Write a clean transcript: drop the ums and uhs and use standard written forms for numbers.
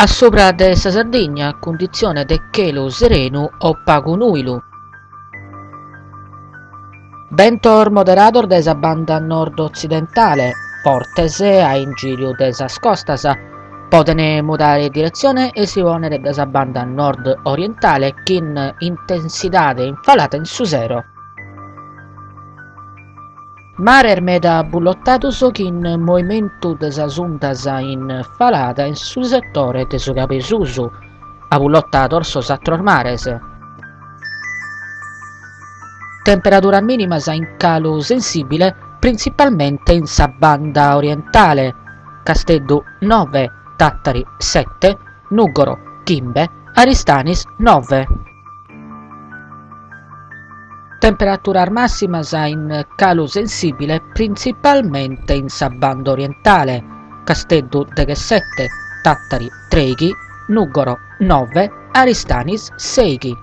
A sopra de sa Sardigna, condizione de chelu serenu o pagu nuilu. Vento moderator de sa banda nord-occidentale, fortes a in giro de sas costas, potene mudare direzione e si ponere de sa banda nord-orientale chin intensidade infalata in su zero. Mare meda bullottatus chin movimentu de sas undas infalata in su settore de su cabesusu, a bullottator sos atros mares. Temperatura minima in calo sensibile principalmente in sa banda orientale, Casteddu 9, Tattari 7, Nuggoro, Chimbe, Aristanis 9. Temperatura massima in calo sensibile principalmente in sa banda orientale, Casteddu 7, Tattari 3, Nuggoro 9, Aristanis 6.